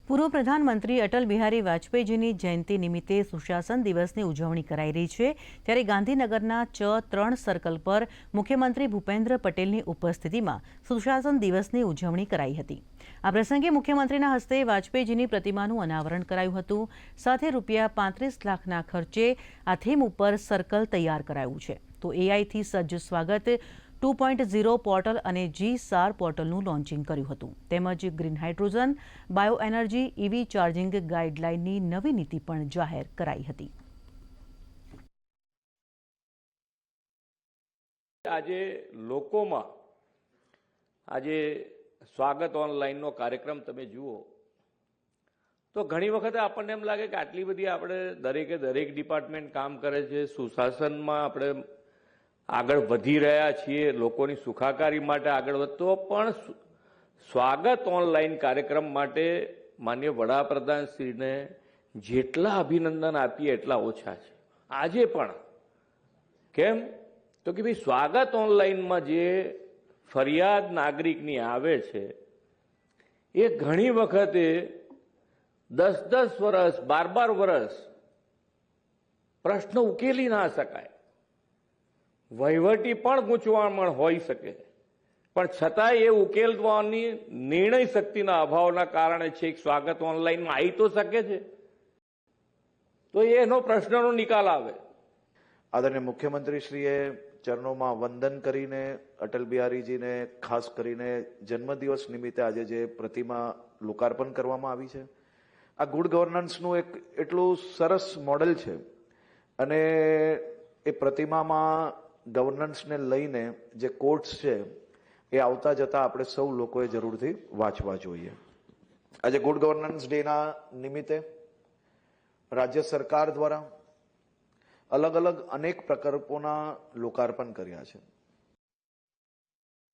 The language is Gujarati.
પૂર્વ પ્રધાનમંત્રી અટલ બિહારી વાજપેયીજીની જયંતિ નિમિત્તે સુશાસન દિવસની ઉજવણી કરાઈ રહી છે। ત્યારે ગાંધીનગરના ચ3 સર્કલ પર મુખ્યમંત્રી ભૂપેન્દ્ર પટેલની ઉપસ્થિતિમાં સુશાસન દિવસની ઉજવણી કરાઈ હતી। આ પ્રસંગે મુખ્યમંત્રીના હસ્તે વાજપેયીજીની પ્રતિમાનું અનાવરણ કરાયું હતું। સાથે ₹35 લાખના ખર્ચે આ થીમ ઉપર સર્કલ તૈયાર કરાયું છે। તો એઆઈથી સજ્જ સ્વાગત 2.0 પોર્ટલ અને G-SAR પોર્ટલનું લોન્ચિંગ કર્યું હતું। તેમજ green hydrogen, bio energy, EV charging ગાઈડલાઇનની નવી નીતિ પણ જાહેર કરાઈ હતી। આજે લોકોમાં આજે સ્વાગત ઓનલાઈનનો કાર્યક્રમ તમે જુઓ તો ઘણી વખતે આપણને એમ લાગે કે આટલી બધી આપણે દરેક ડિપાર્ટમેન્ટ કામ કરે છે, સુશાસનમાં આપણે આગળ વધી રહ્યા છીએ, લોકોની સુખાકારી માટે આગળ વધતો, પણ સ્વાગત ઓનલાઈન કાર્યક્રમ માટે માનનીય વડાપ્રધાનશ્રીને જેટલા અભિનંદન આપીએ એટલા ઓછા છે। આજે પણ કેમ તો કે ભાઈ સ્વાગત ઓનલાઈનમાં જે ફરિયાદ નાગરિકની આવે છે એ ઘણી વખતે 10-10 વર્ષ 12 વર્ષ પ્રશ્ન ઉકેલી ના શકાય, વહીવટી પણ ગૂંચવણ હોઈ શકે, પણ છતાંય એ ઉકેલવાની નિર્ણય શક્તિના અભાવના કારણે છે સ્વાગત ઓનલાઈનમાં આવી તો શકે છે, તો એનો પ્રશ્નનો નિકાલ આવે। આદરણીય મુખ્યમંત્રીશ્રીએ ચરણોમાં વંદન કરીને અટલ બિહારીજીને ખાસ કરીને જન્મદિવસ નિમિત્તે આજે જે પ્રતિમા લોકાર્પણ કરવામાં આવી છે, આ ગુડ ગવર્નન્સનું એક એટલું સરસ મોડેલ છે અને એ પ્રતિમામાં ગવર્નન્સને લઈને જે કોટ્સ છે એ આવતા જતા આપણે સૌ લોકોએ જરૂરથી વાંચવા જોઈએ। આજે ગુડ ગવર્નન્સ ડેના નિમિત્તે રાજ્ય સરકાર દ્વારા અલગ અલગ અનેક પ્રકલ્પોના લોકાર્પણ કર્યા છે।